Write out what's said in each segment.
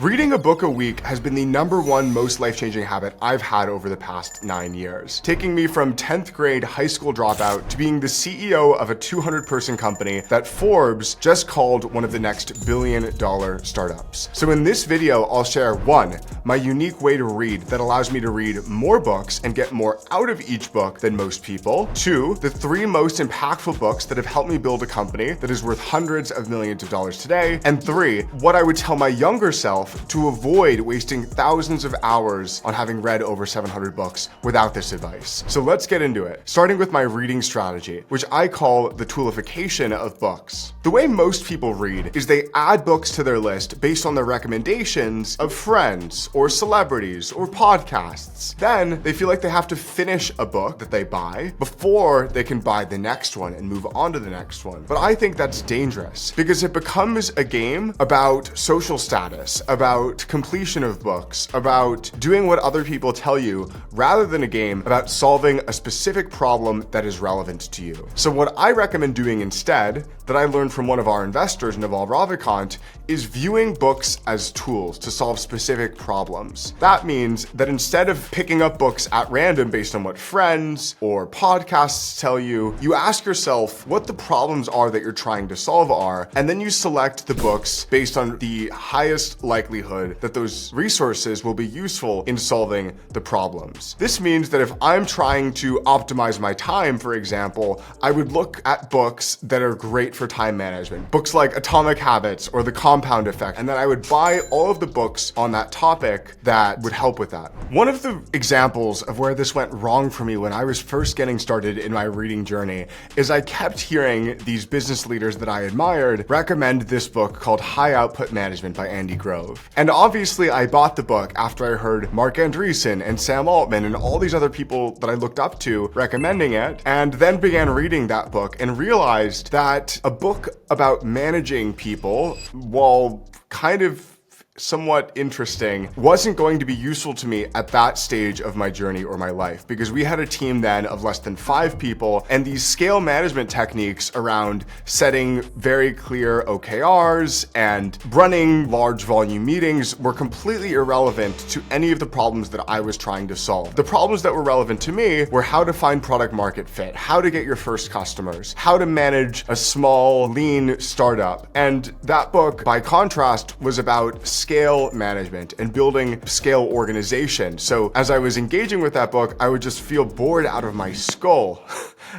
Reading a book a week has been the #1 most life-changing habit I've had over the past 9 years, taking me from 10th grade high school dropout to being the CEO of a 200-person company that Forbes just called one of the next billion-dollar startups. So in this video, I'll share 1, my unique way to read that allows me to read more books and get more out of each book than most people. 2, the 3 most impactful books that have helped me build a company that is worth hundreds of millions of dollars today. And 3, what I would tell my younger self to avoid wasting thousands of hours on having read over 700 books without this advice. So let's get into it, starting with my reading strategy, which I call the toolification of books. The way most people read is they add books to their list based on the recommendations of friends or celebrities or podcasts. Then they feel like they have to finish a book that they buy before they can buy the next one and move on to the next one. But I think that's dangerous because it becomes a game about social status, about completion of books, about doing what other people tell you, rather than a game about solving a specific problem that is relevant to you. So what I recommend doing instead, that I learned from one of our investors, Naval Ravikant, is viewing books as tools to solve specific problems. That means that instead of picking up books at random based on what friends or podcasts tell you, you ask yourself what the problems are that you're trying to solve are, and then you select the books based on the highest likelihood that those resources will be useful in solving the problems. This means that if I'm trying to optimize my time, for example, I would look at books that are great for time management, books like Atomic Habits or The Compound Effect, and then I would buy all of the books on that topic that would help with that. One of the examples of where this went wrong for me when I was first getting started in my reading journey is I kept hearing these business leaders that I admired recommend this book called High Output Management by Andy Grove. And obviously I bought the book after I heard Mark Andreessen and Sam Altman and all these other people that I looked up to recommending it, and then began reading that book and realized that a book about managing people, while kind of somewhat interesting, wasn't going to be useful to me at that stage of my journey or my life, because we had a team then of less than 5 people, and these scale management techniques around setting very clear OKRs and running large volume meetings were completely irrelevant to any of the problems that I was trying to solve. The problems that were relevant to me were how to find product market fit, how to get your first customers, how to manage a small, lean startup. And that book, by contrast, was about scale management and building scale organization. So as I was engaging with that book, I would just feel bored out of my skull.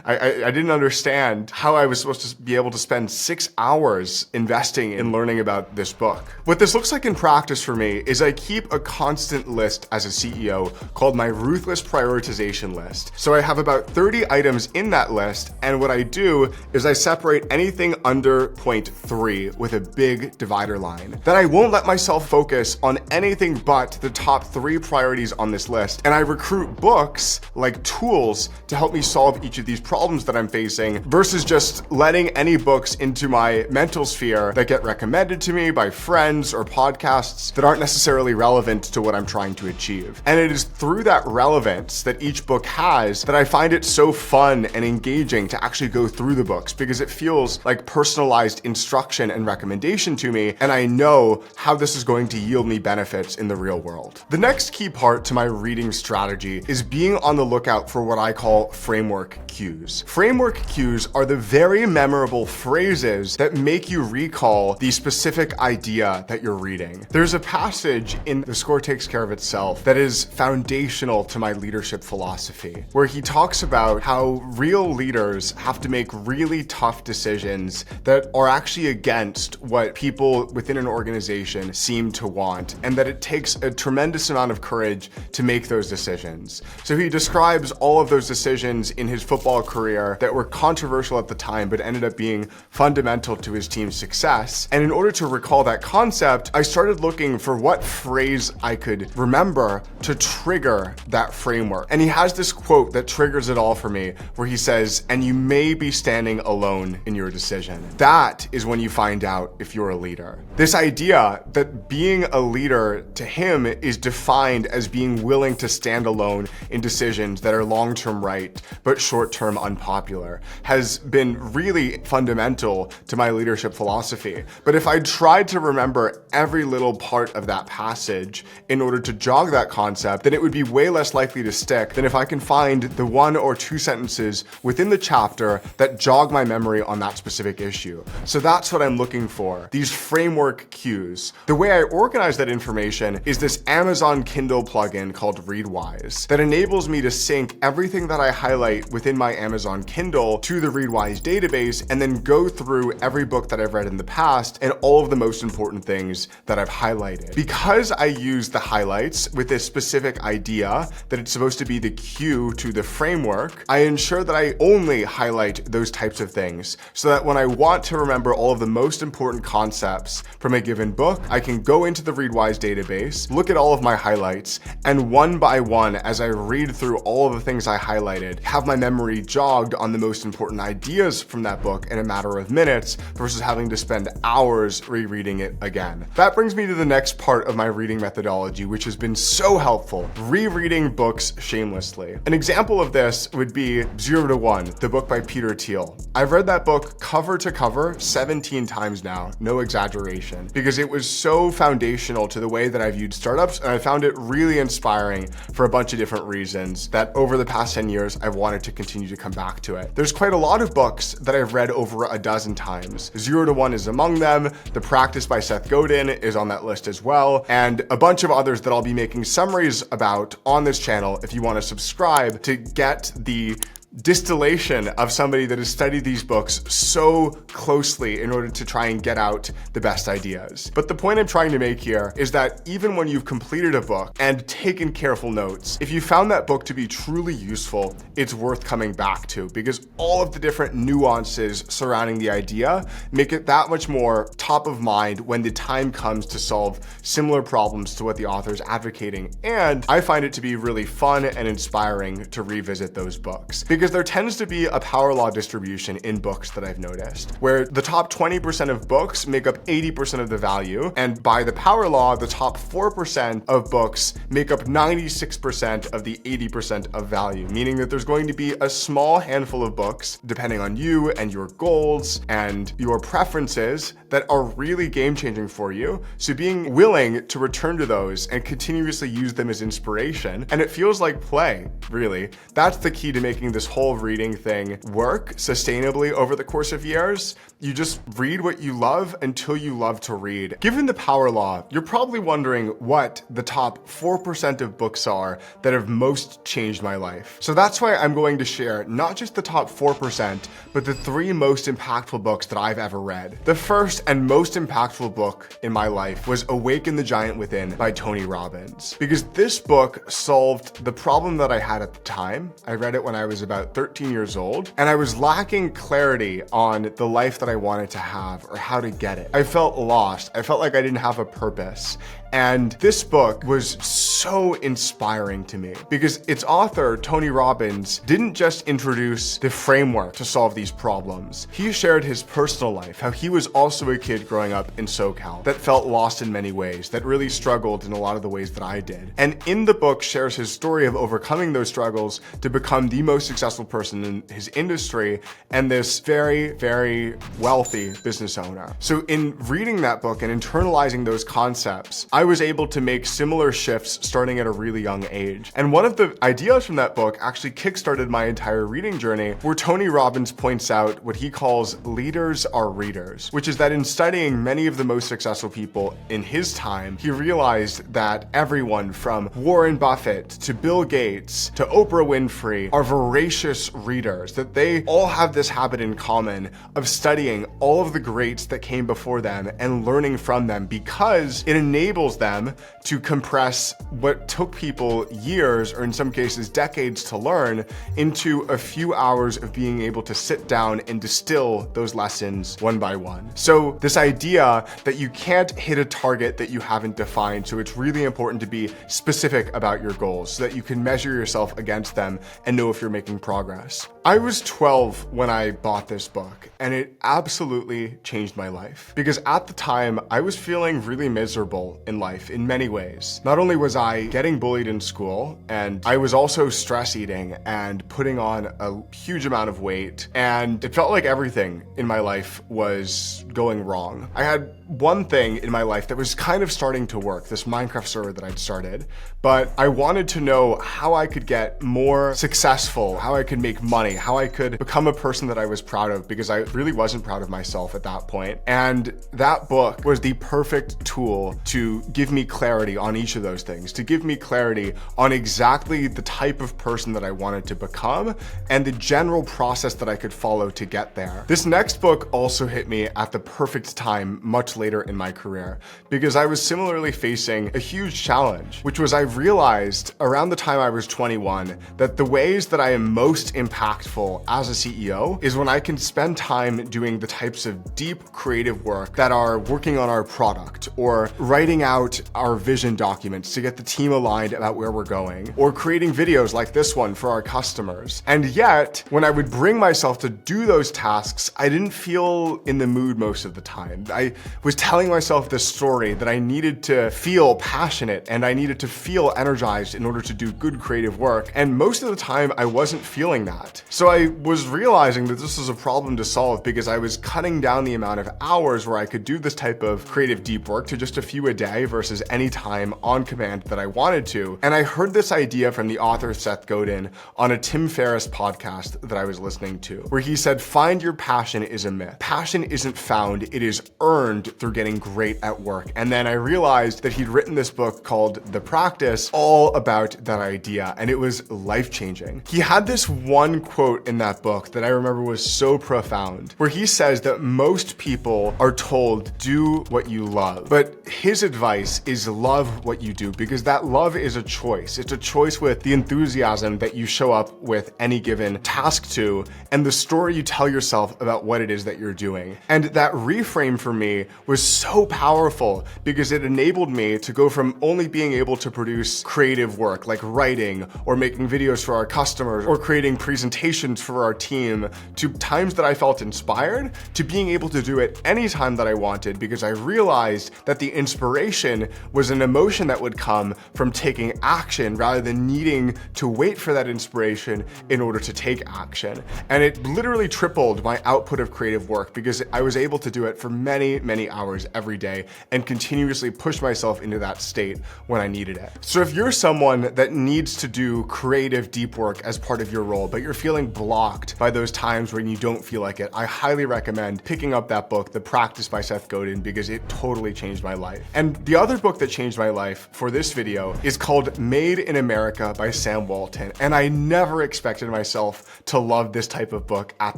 I didn't understand how I was supposed to be able to spend 6 hours investing in learning about this book. What this looks like in practice for me is I keep a constant list as a CEO called my ruthless prioritization list. So I have about 30 items in that list, and what I do is I separate anything under point 3 with a big divider line. Then I won't let myself focus on anything but the top 3 priorities on this list, and I recruit books like tools to help me solve each of these problems that I'm facing, versus just letting any books into my mental sphere that get recommended to me by friends or podcasts that aren't necessarily relevant to what I'm trying to achieve. And it is through that relevance that each book has that I find it so fun and engaging to actually go through the books, because it feels like personalized instruction and recommendation to me, and I know how this is going to yield me benefits in the real world. The next key part to my reading strategy is being on the lookout for what I call framework cues. Framework cues are the very memorable phrases that make you recall the specific idea that you're reading. There's a passage in The Score Takes Care of Itself that is foundational to my leadership philosophy, where he talks about how real leaders have to make really tough decisions that are actually against what people within an organization seem to want, and that it takes a tremendous amount of courage to make those decisions. So he describes all of those decisions in his football career that were controversial at the time but ended up being fundamental to his team's success. And in order to recall that concept, I started looking for what phrase I could remember to trigger that framework. And he has this quote that triggers it all for me, where he says, "And you may be standing alone in your decision." That is when you find out if you're a leader. This idea that that being a leader to him is defined as being willing to stand alone in decisions that are long-term right, but short-term unpopular, has been really fundamental to my leadership philosophy. But if I tried to remember every little part of that passage in order to jog that concept, then it would be way less likely to stick than if I can find the 1 or 2 sentences within the chapter that jog my memory on that specific issue. So that's what I'm looking for, these framework cues. The way I organize that information is this Amazon Kindle plugin called Readwise that enables me to sync everything that I highlight within my Amazon Kindle to the Readwise database and then go through every book that I've read in the past and all of the most important things that I've highlighted. Because I use the highlights with this specific idea that it's supposed to be the cue to the framework, I ensure that I only highlight those types of things so that when I want to remember all of the most important concepts from a given book, I can go into the Readwise database, look at all of my highlights, and one by one, as I read through all of the things I highlighted, have my memory jogged on the most important ideas from that book in a matter of minutes versus having to spend hours rereading it again. That brings me to the next part of my reading methodology, which has been so helpful: rereading books shamelessly. An example of this would be 0 to 1, the book by Peter Thiel. I've read that book cover to cover 17 times now, no exaggeration, because it was so foundational to the way that I viewed startups, and I found it really inspiring for a bunch of different reasons that over the past 10 years, I've wanted to continue to come back to it. There's quite a lot of books that I've read over a dozen times. 0 to 1 is among them. The Practice by Seth Godin is on that list as well, and a bunch of others that I'll be making summaries about on this channel if you want to subscribe to get the distillation of somebody that has studied these books so closely in order to try and get out the best ideas. But the point I'm trying to make here is that even when you've completed a book and taken careful notes, if you found that book to be truly useful, it's worth coming back to, because all of the different nuances surrounding the idea make it that much more top of mind when the time comes to solve similar problems to what the author is advocating. And I find it to be really fun and inspiring to revisit those books, because there tends to be a power law distribution in books that I've noticed, where the top 20% of books make up 80% of the value, and by the power law, the top 4% of books make up 96% of the 80% of value, meaning that there's going to be a small handful of books, depending on you and your goals and your preferences, that are really game-changing for you. So being willing to return to those and continuously use them as inspiration, and it feels like play, really. That's the key to making this whole reading thing work sustainably over the course of years. You just read what you love until you love to read. Given the power law, you're probably wondering what the top 4% of books are that have most changed my life. So that's why I'm going to share not just the top 4%, but the 3 most impactful books that I've ever read. The first and most impactful book in my life was Awaken the Giant Within by Tony Robbins, because this book solved the problem that I had at the time. I read it when I was about 13 years old, and I was lacking clarity on the life that I wanted to have or how to get it. I felt lost. I felt like I didn't have a purpose. And this book was so inspiring to me because its author, Tony Robbins, didn't just introduce the framework to solve these problems. He shared his personal life, how he was also a kid growing up in SoCal that felt lost in many ways, that really struggled in a lot of the ways that I did. And in the book shares his story of overcoming those struggles to become the most successful person in his industry and this very, very wealthy business owner. So in reading that book and internalizing those concepts, I was able to make similar shifts starting at a really young age. And one of the ideas from that book actually kickstarted my entire reading journey, where Tony Robbins points out what he calls leaders are readers, which is that in studying many of the most successful people in his time, he realized that everyone from Warren Buffett to Bill Gates to Oprah Winfrey are voracious readers, that they all have this habit in common of studying all of the greats that came before them and learning from them, because it enables them to compress what took people years, or in some cases decades, to learn into a few hours of being able to sit down and distill those lessons one by one. So this idea that you can't hit a target that you haven't defined, so it's really important to be specific about your goals so that you can measure yourself against them and know if you're making progress. I was 12 when I bought this book, and it absolutely changed my life. Because at the time, I was feeling really miserable in life in many ways. Not only was I getting bullied in school, and I was also stress eating and putting on a huge amount of weight, and it felt like everything in my life was going wrong. I had one thing in my life that was kind of starting to work, this Minecraft server that I'd started, but I wanted to know how I could get more successful, how I could make money, how I could become a person that I was proud of, because I really wasn't proud of myself at that point. And that book was the perfect tool to give me clarity on each of those things, to give me clarity on exactly the type of person that I wanted to become and the general process that I could follow to get there. This next book also hit me at the perfect time much later in my career, because I was similarly facing a huge challenge, which was I realized around the time I was 21 that the ways that I am most impactful as a CEO is when I can spend time doing the types of deep creative work that are working on our product, or writing out our vision documents to get the team aligned about where we're going, or creating videos like this one for our customers. And yet, when I would bring myself to do those tasks, I didn't feel in the mood most of the time. I was telling myself this story that I needed to feel passionate and I needed to feel energized in order to do good creative work. And most of the time I wasn't feeling that. So I was realizing that this was a problem to solve, because I was cutting down the amount of hours where I could do this type of creative deep work to just a few a day versus any time on command that I wanted to. And I heard this idea from the author Seth Godin on a Tim Ferriss podcast that I was listening to, where he said, find your passion is a myth. Passion isn't found, it is earned through getting great at work. And then I realized that he'd written this book called The Practice all about that idea, and it was life-changing. He had this one quote in that book that I remember was so profound, where he says that most people are told, do what you love. But his advice is love what you do, because that love is a choice. It's a choice with the enthusiasm that you show up with any given task to, and the story you tell yourself about what it is that you're doing. And that reframe for me was so powerful, because it enabled me to go from only being able to produce creative work like writing or making videos for our customers or creating presentations for our team, to times that I felt inspired, to being able to do it anytime that I wanted, because I realized that the inspiration was an emotion that would come from taking action rather than needing to wait for that inspiration in order to take action. And it literally tripled my output of creative work, because I was able to do it for many, many hours every day and continuously push myself into that state when I needed it. So if you're someone that needs to do creative deep work as part of your role, but you're feeling blocked by those times when you don't feel like it, I highly recommend picking up that book, The Practice by Seth Godin, because it totally changed my life. And the other book that changed my life for this video is called Made in America by Sam Walton. And I never expected myself to love this type of book at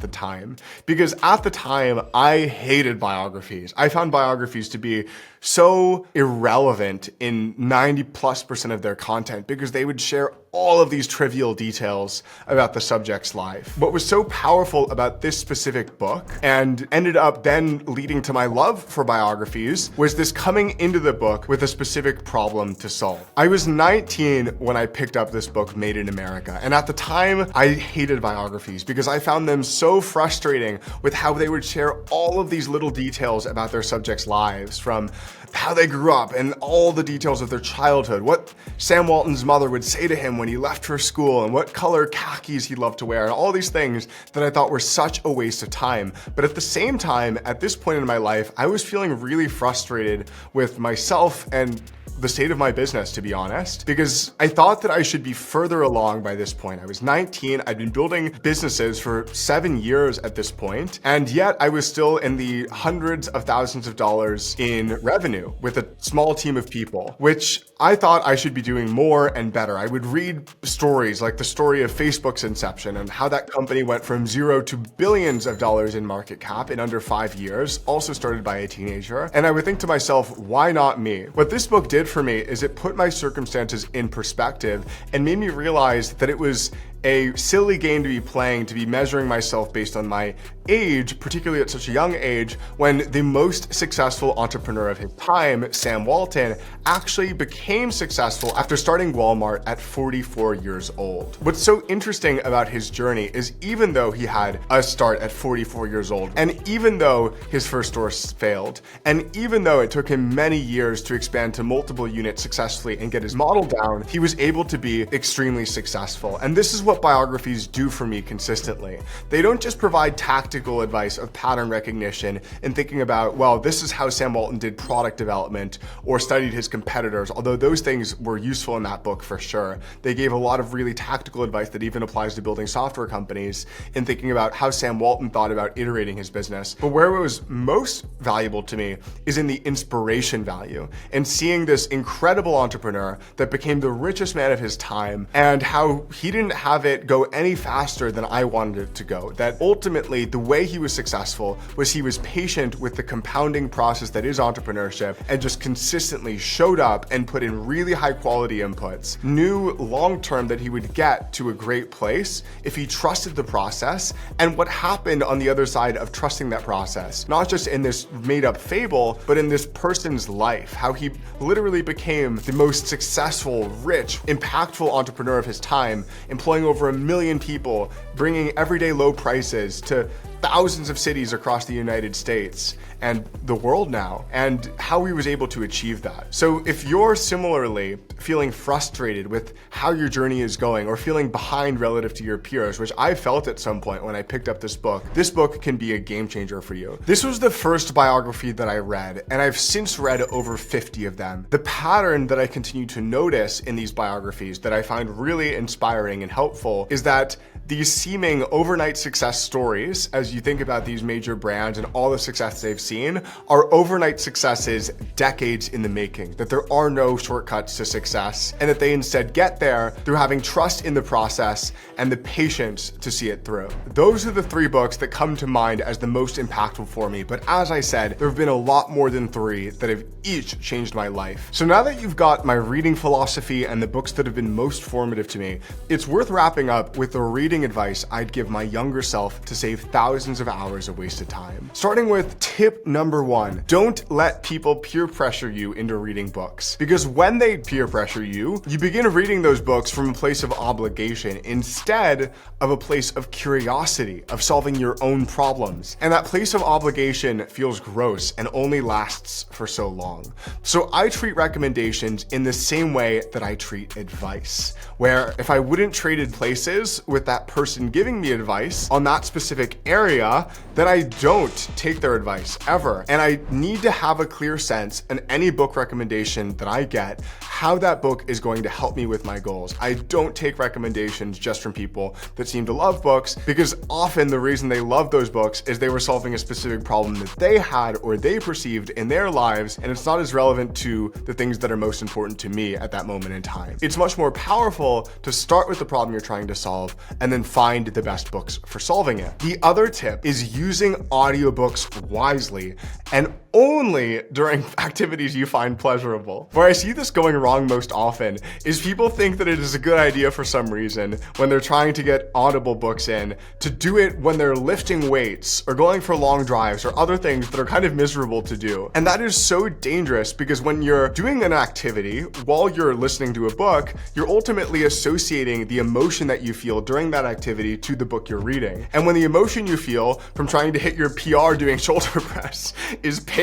the time, because at the time I hated biographies. I found biographies to be so irrelevant in 90+% of their content, because they would share all of these trivial details about the subject's life. What was so powerful about this specific book, and ended up then leading to my love for biographies, was this coming into the book with a specific problem to solve. I was 19 when I picked up this book, Made in America, and at the time I hated biographies because I found them so frustrating with how they would share all of these little details about their subjects' lives, from how they grew up and all the details of their childhood, what Sam Walton's mother would say to him when he left for school, and what color khakis he loved to wear, and all these things that I thought were such a waste of time. But at the same time, at this point in my life, I was feeling really frustrated with myself and the state of my business, to be honest, because I thought that I should be further along by this point. I was 19, I'd been building businesses for 7 years at this point, and yet I was still in the hundreds of thousands of dollars in revenue with a small team of people, which I thought I should be doing more and better. I would read stories like the story of Facebook's inception and how that company went from zero to billions of dollars in market cap in under 5 years, also started by a teenager. And I would think to myself, why not me? What this book did for me is it put my circumstances in perspective and made me realize that it was a silly game to be playing, to be measuring myself based on my age, particularly at such a young age, when the most successful entrepreneur of his time, Sam Walton, actually became successful after starting Walmart at 44 years old. What's so interesting about his journey is even though he had a start at 44 years old, and even though his first store failed, and even though it took him many years to expand to multiple units successfully and get his model down, he was able to be extremely successful. And this is what biographies do for me consistently. They don't just provide tactical advice of pattern recognition and thinking about, well, this is how Sam Walton did product development or studied his competitors, although those things were useful in that book for sure. They gave a lot of really tactical advice that even applies to building software companies in thinking about how Sam Walton thought about iterating his business. But where it was most valuable to me is in the inspiration value and seeing this incredible entrepreneur that became the richest man of his time and how he didn't have it go any faster than I wanted it to go. That ultimately the way he was successful was he was patient with the compounding process that is entrepreneurship and just consistently showed up and put in really high quality inputs, knew long term that he would get to a great place if he trusted the process and what happened on the other side of trusting that process, not just in this made up fable, but in this person's life, how he literally became the most successful, rich, impactful entrepreneur of his time, employing over 1 million people, bringing everyday low prices to thousands of cities across the United States and the world now, and how he was able to achieve that. So if you're similarly feeling frustrated with how your journey is going or feeling behind relative to your peers, which I felt at some point when I picked up this book can be a game changer for you. This was the first biography that I read, and I've since read over 50 of them. The pattern that I continue to notice in these biographies that I find really inspiring and helpful is that these seeming overnight success stories, as you think about these major brands and all the success they've seen, are overnight successes decades in the making, that there are no shortcuts to success, and that they instead get there through having trust in the process and the patience to see it through. Those are the 3 books that come to mind as the most impactful for me, but as I said, there have been a lot more than 3 that have each changed my life. So now that you've got my reading philosophy and the books that have been most formative to me, it's worth wrapping up with the reading advice I'd give my younger self to save thousands of hours of wasted time. Starting with tip number 1, don't let people peer pressure you into reading books. Because when they peer pressure you, you begin reading those books from a place of obligation instead of a place of curiosity, of solving your own problems. And that place of obligation feels gross and only lasts for so long. So I treat recommendations in the same way that I treat advice, where if I wouldn't trade places with that person giving me advice on that specific area, then I don't take their advice ever. And I need to have a clear sense in any book recommendation that I get, how that book is going to help me with my goals. I don't take recommendations just from people that seem to love books, because often the reason they love those books is they were solving a specific problem that they had or they perceived in their lives, and it's not as relevant to the things that are most important to me at that moment in time. It's much more powerful to start with the problem you're trying to solve and then find the best books for solving it. The other tip is using audiobooks wisely and only during activities you find pleasurable. Where I see this going wrong most often is people think that it is a good idea for some reason when they're trying to get Audible books in to do it when they're lifting weights or going for long drives or other things that are kind of miserable to do. And that is so dangerous because when you're doing an activity while you're listening to a book, you're ultimately associating the emotion that you feel during that activity to the book you're reading. And when the emotion you feel from trying to hit your PR doing shoulder press is pain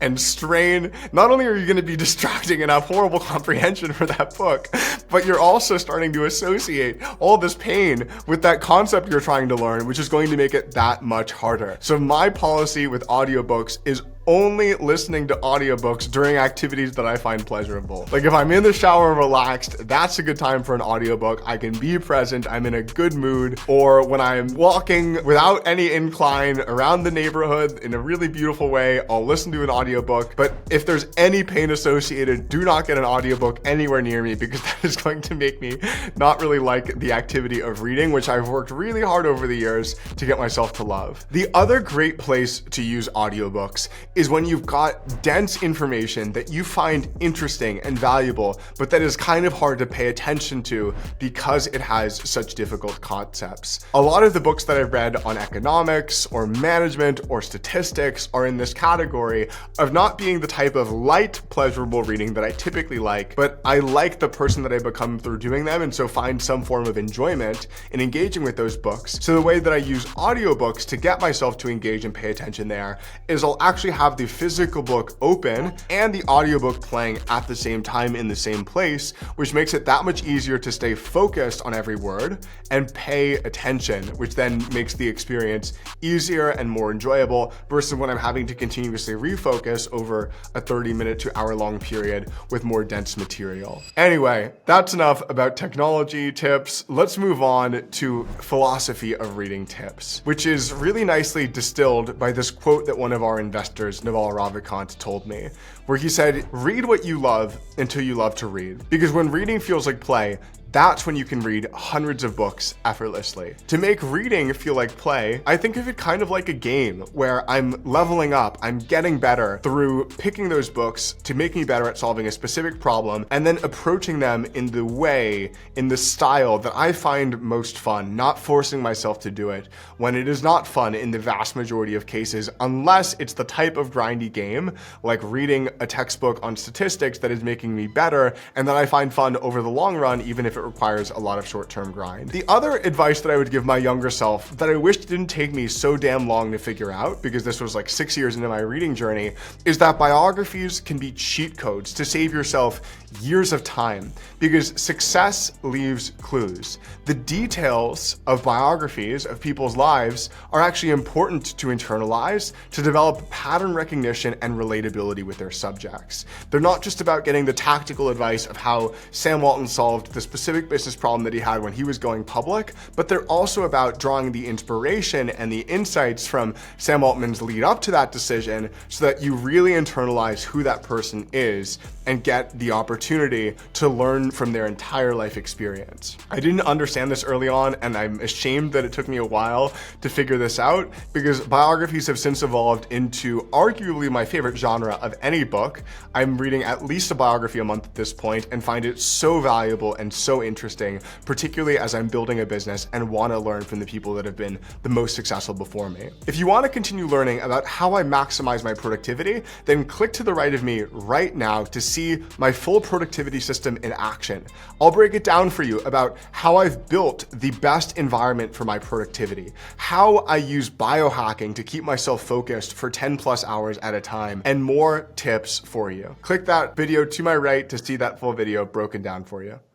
and strain, not only are you going to be distracting and have horrible comprehension for that book, but you're also starting to associate all this pain with that concept you're trying to learn, which is going to make it that much harder. So my policy with audiobooks is only listening to audiobooks during activities that I find pleasurable. Like if I'm in the shower relaxed, that's a good time for an audiobook. I can be present, I'm in a good mood. Or when I'm walking without any incline around the neighborhood in a really beautiful way, I'll listen to an audiobook. But if there's any pain associated, do not get an audiobook anywhere near me, because that is going to make me not really like the activity of reading, which I've worked really hard over the years to get myself to love. The other great place to use audiobooks is when you've got dense information that you find interesting and valuable, but that is kind of hard to pay attention to because it has such difficult concepts. A lot of the books that I've read on economics or management or statistics are in this category of not being the type of light, pleasurable reading that I typically like, but I like the person that I become through doing them, and so find some form of enjoyment in engaging with those books. So the way that I use audiobooks to get myself to engage and pay attention there is I'll actually have the physical book open and the audiobook playing at the same time in the same place, which makes it that much easier to stay focused on every word and pay attention, which then makes the experience easier and more enjoyable versus when I'm having to continuously refocus over a 30-minute to hour-long period with more dense material. Anyway, that's enough about technology tips. Let's move on to philosophy of reading tips, which is really nicely distilled by this quote that one of our investors, Naval Ravikant, told me, where he said, "Read what you love until you love to read." Because when reading feels like play, that's when you can read hundreds of books effortlessly. To make reading feel like play, I think of it kind of like a game where I'm leveling up, I'm getting better through picking those books to make me better at solving a specific problem and then approaching them in the way, in the style that I find most fun, not forcing myself to do it when it is not fun in the vast majority of cases, unless it's the type of grindy game like reading a textbook on statistics that is making me better and that I find fun over the long run, even if it requires a lot of short-term grind. The other advice that I would give my younger self that I wish didn't take me so damn long to figure out, because this was like 6 years into my reading journey, is that biographies can be cheat codes to save yourself years of time, because success leaves clues. The details of biographies of people's lives are actually important to internalize, to develop pattern recognition and relatability with their subjects. They're not just about getting the tactical advice of how Sam Walton solved the specific business problem that he had when he was going public, but they're also about drawing the inspiration and the insights from Sam Altman's lead up to that decision so that you really internalize who that person is and get the opportunity to learn from their entire life experience. I didn't understand this early on, and I'm ashamed that it took me a while to figure this out, because biographies have since evolved into arguably my favorite genre of any book. I'm reading at least a biography a month at this point and find it so valuable and so interesting, particularly as I'm building a business and want to learn from the people that have been the most successful before me. If you want to continue learning about how I maximize my productivity, then click to the right of me right now to see my full productivity system in action. I'll break it down for you about how I've built the best environment for my productivity, how I use biohacking to keep myself focused for 10+ hours at a time, and more tips for you. Click that video to my right to see that full video broken down for you.